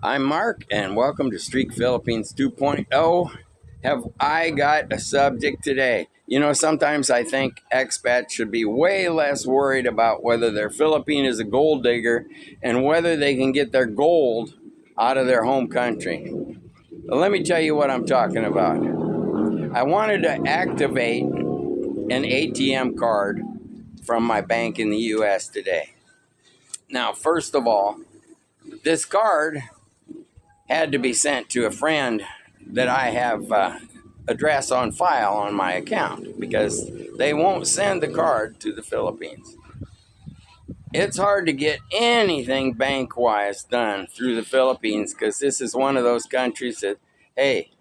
I'm Mark, and welcome to Streak Philippines 2.0. Have I got a subject today? Sometimes I think expats should be way less worried about whether their Philippine is a gold digger and whether they can get their gold out of their home country. Let me tell you what I'm talking about. I wanted to activate an ATM card from my bank in the US today. Now, first of all, this card had to be sent to a friend that I have address on file on my account because they won't send the card to the Philippines. It's hard to get anything bank-wise done through the Philippines because this is one of those countries that, hey,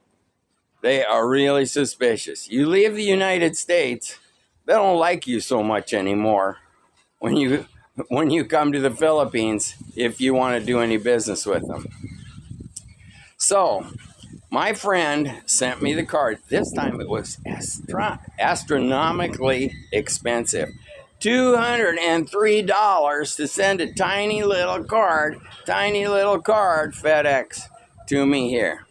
they are really suspicious. You leave the United States, they don't like you so much anymore when you come to the Philippines if you want to do any business with them. So, my friend sent me the card. This time it was astronomically expensive. $203 to send a tiny little card, FedEx to me here.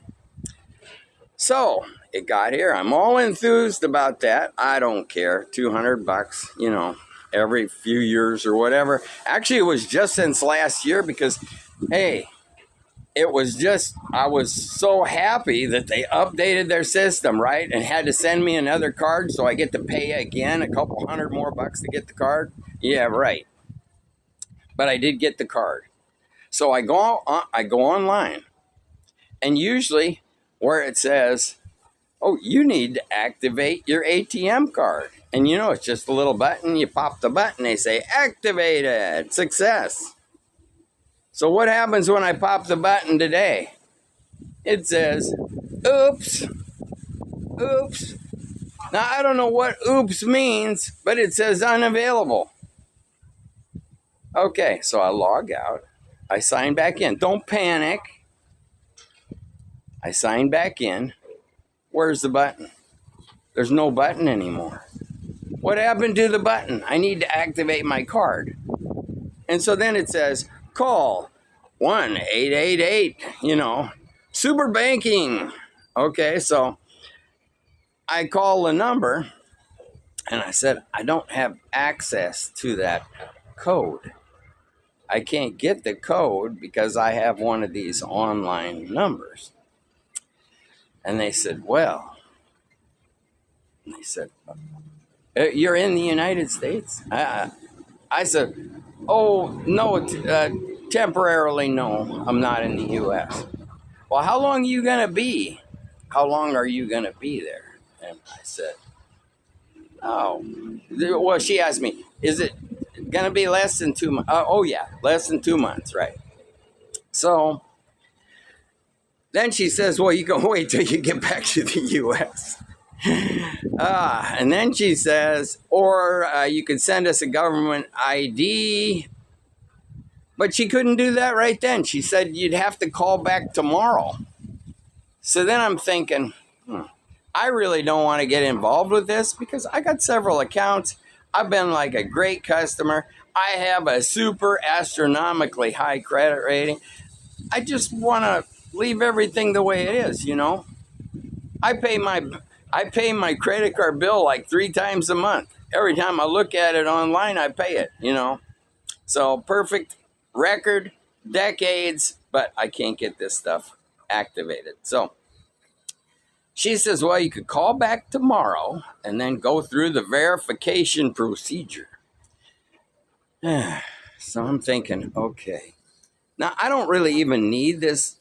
So, it got here. I'm all enthused about that. I don't care. $200, every few years or whatever. Actually, it was just since last year because, hey, I was so happy that they updated their system, right? And had to send me another card so I get to pay again a couple hundred more bucks to get the card. Yeah, right. But I did get the card. So I go online, and usually where it says, oh, you need to activate your ATM card. And it's just a little button. You pop the button, they say, activated, success. So what happens when I pop the button today? It says, oops. Now, I don't know what oops means, but it says unavailable. Okay, so I log out. I sign back in. Don't panic. I sign back in. Where's the button? There's no button anymore. What happened to the button? I need to activate my card. And so then it says, call 1-888, super banking. Okay, so I call the number and I said, I don't have access to that code. I can't get the code because I have one of these online numbers. And they said, you're in the United States? I said, oh, no, temporarily, no, I'm not in the U.S. Well, how long are you going to be? How long are you going to be there? And I said, oh, well, she asked me, is it going to be less than 2 months? Oh, yeah, less than 2 months, right? So then she says, well, you can wait till you get back to the U.S. And then she says, or you could send us a government ID. But she couldn't do that right then. She said you'd have to call back tomorrow. So then I'm thinking, I really don't want to get involved with this because I got several accounts. I've been like a great customer. I have a super astronomically high credit rating. I just want to leave everything the way it is, I pay my credit card bill like 3 times a month. Every time I look at it online, I pay it, So perfect record, decades, but I can't get this stuff activated. So she says, well, you could call back tomorrow and then go through the verification procedure. So I'm thinking, okay. Now, I don't really even need this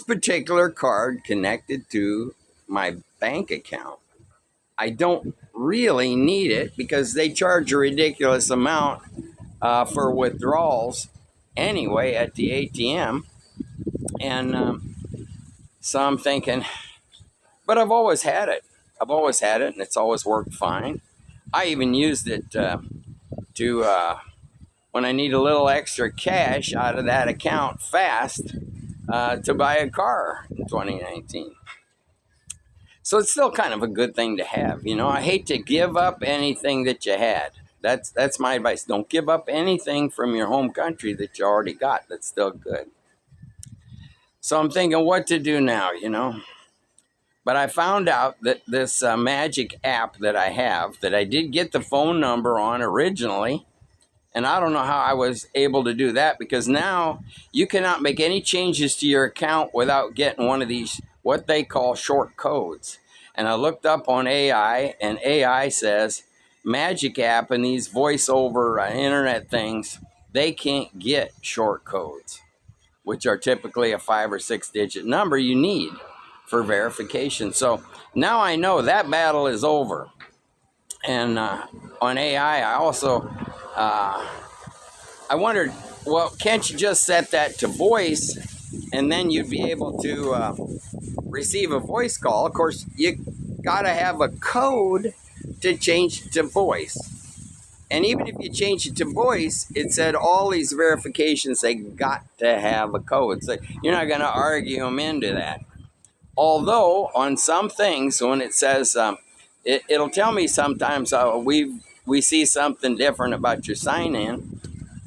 particular card connected to my bank account. I don't really need it because they charge a ridiculous amount for withdrawals anyway at the ATM. And so I'm thinking, but I've always had it. And it's always worked fine. I even used it to when I need a little extra cash out of that account fast to buy a car in 2019. So it's still kind of a good thing to have. I hate to give up anything that you had. That's my advice. Don't give up anything from your home country that you already got. That's still good. So I'm thinking what to do now, you know. But I found out that this magic app that I have, that I did get the phone number on originally, and I don't know how I was able to do that, because now you cannot make any changes to your account without getting one of these, what they call short codes. And I looked up on AI, and AI says magic app and these voice over internet things, they can't get short codes, which are typically a 5 or 6 digit number you need for verification. So now I know that battle is over. And on AI, I also, I wondered, well, can't you just set that to voice, and then you'd be able to receive a voice call? Of course, you gotta have a code to change to voice. And even if you change it to voice, it said all these verifications, they got to have a code. So you're not going to argue them into that. Although on some things, when it says, it'll tell me sometimes we see something different about your sign-in.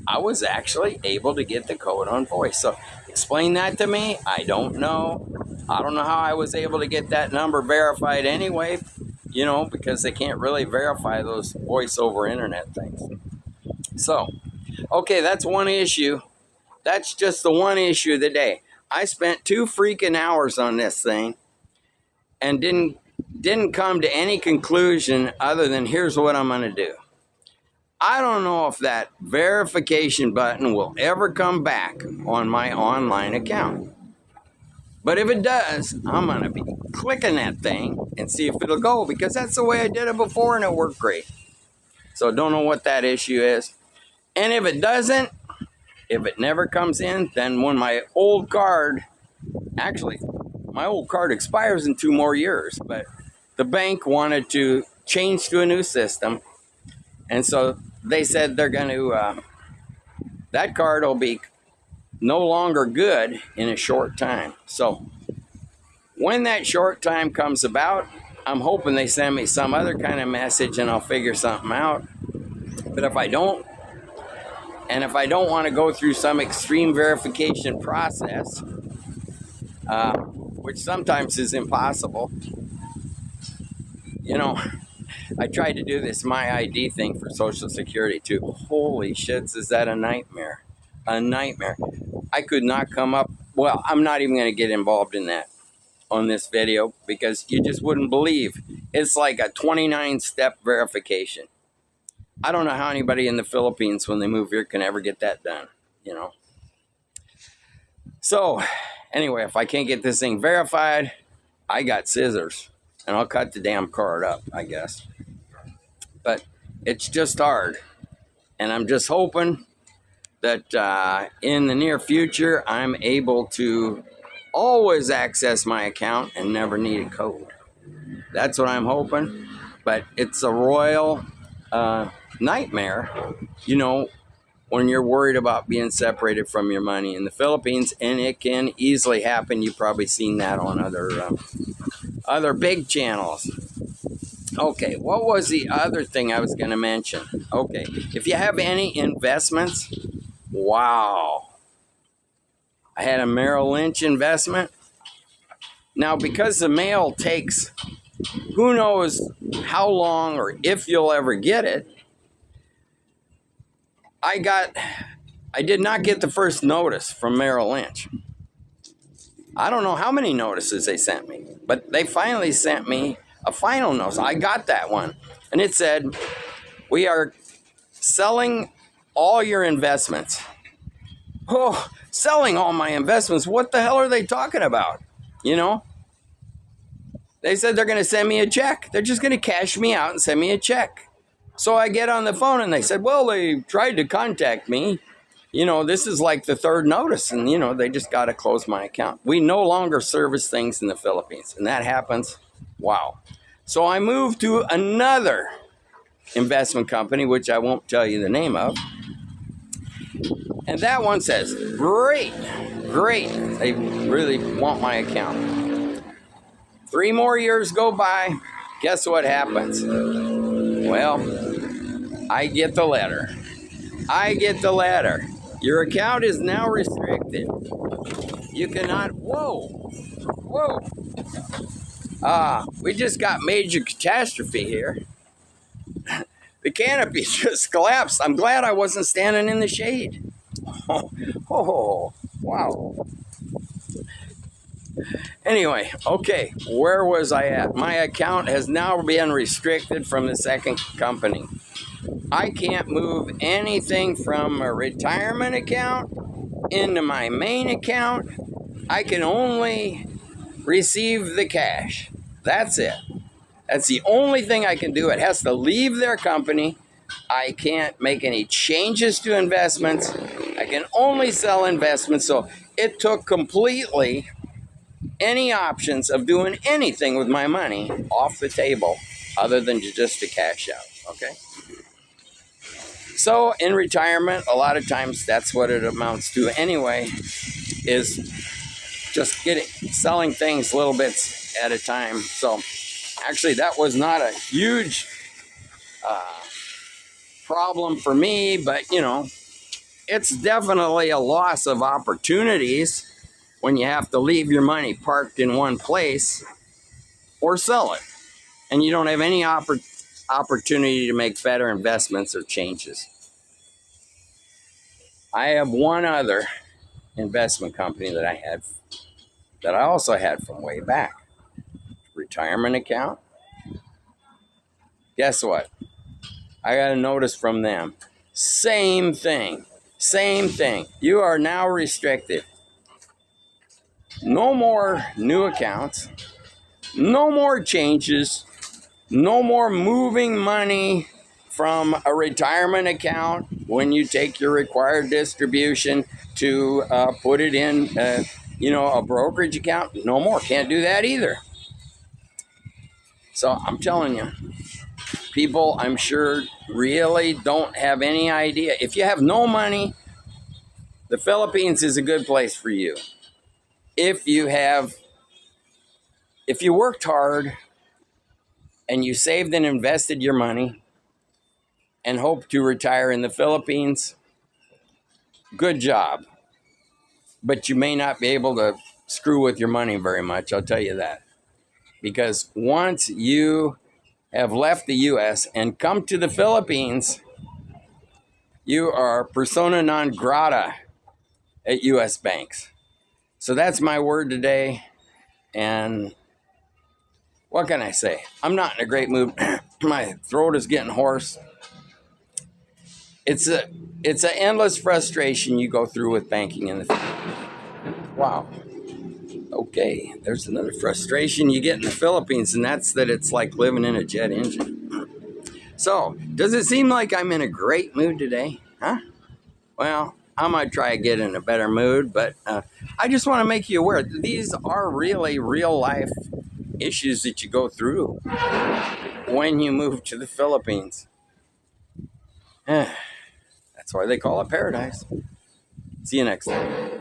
I was actually able to get the code on voice. So explain that to me. I don't know. I don't know how I was able to get that number verified anyway, you know, because they can't really verify those voice over internet things. So, okay, that's one issue. That's just the one issue of the day. I spent 2 freaking hours on this thing and didn't come to any conclusion other than here's what I'm going to do. I don't know if that verification button will ever come back on my online account. But if it does, I'm going to be clicking that thing and see if it'll go, because that's the way I did it before and it worked great. So don't know what that issue is. And if it doesn't, if it never comes in, then when my old card, actually, my old card expires in 2 more years, but the bank wanted to change to a new system. And so they said they're going to, that card will be no longer good in a short time. So when that short time comes about, I'm hoping they send me some other kind of message and I'll figure something out. But if I don't, and if I don't want to go through some extreme verification process, which sometimes is impossible, you know, I tried to do this My ID thing for Social Security too. Holy shits, is that a nightmare? A nightmare. I could not come up, well, I'm not even going to get involved in that on this video, because you just wouldn't believe. It's like a 29-step verification. I don't know how anybody in the Philippines, when they move here, can ever get that done, you know. So, anyway, if I can't get this thing verified, I got scissors, and I'll cut the damn card up, I guess. But it's just hard, and I'm just hoping that in the near future, I'm able to always access my account and never need a code. That's what I'm hoping. But it's a royal nightmare, you know, when you're worried about being separated from your money in the Philippines, and it can easily happen. You've probably seen that on other big channels. Okay, what was the other thing I was going to mention? Okay, if you have any investments, wow. I had a Merrill Lynch investment. Now, because the mail takes who knows how long or if you'll ever get it, I did not get the first notice from Merrill Lynch. I don't know how many notices they sent me, but they finally sent me a final notice. I got that one, and it said, we are selling all your investments. Oh, selling all my investments? What the hell are they talking about? You know? They said they're going to send me a check. They're just going to cash me out and send me a check. So I get on the phone and they said, well, they tried to contact me. You know, this is like the 3rd notice, and, you know, they just got to close my account. We no longer service things in the Philippines, and that happens. Wow. So I moved to another investment company, which I won't tell you the name of. And that one says, great. They really want my account. 3 more years go by. Guess what happens? Well, I get the letter. Your account is now restricted. You cannot. Whoa, whoa. We just got major catastrophe here. The canopy just collapsed. I'm glad I wasn't standing in the shade. Oh, wow. Anyway, okay, where was I at? My account has now been restricted from the second company. I can't move anything from a retirement account into my main account. I can only receive the cash. That's it. That's the only thing I can do. It has to leave their company. I can't make any changes to investments. I can only sell investments. So it took completely any options of doing anything with my money off the table other than just to cash out. Okay. So in retirement, a lot of times that's what it amounts to anyway, is just selling things little bits at a time. So actually that was not a huge problem for me, but it's definitely a loss of opportunities when you have to leave your money parked in one place or sell it, and you don't have any opportunity to make better investments or changes. I have one other investment company that I also had from way back. Retirement account. Guess what? I got a notice from them. Same thing. You are now restricted. No more new accounts. No more changes. No more moving money from a retirement account when you take your required distribution to put it in, a brokerage account. No more. Can't do that either. So I'm telling you, people, I'm sure, really don't have any idea. If you have no money, the Philippines is a good place for you. If you worked hard and you saved and invested your money and hope to retire in the Philippines, good job. But you may not be able to screw with your money very much, I'll tell you that. Because once you have left the U.S. and come to the Philippines, you are persona non grata at U.S. banks. So that's my word today. And what can I say? I'm not in a great mood. My throat is getting hoarse. It's an endless frustration you go through with banking in the Philippines. Wow. Okay, there's another frustration you get in the Philippines, and that's that it's like living in a jet engine. So, does it seem like I'm in a great mood today? Huh? Well, I might try to get in a better mood, but I just want to make you aware these are really real life issues that you go through when you move to the Philippines. That's why they call it paradise. See you next time.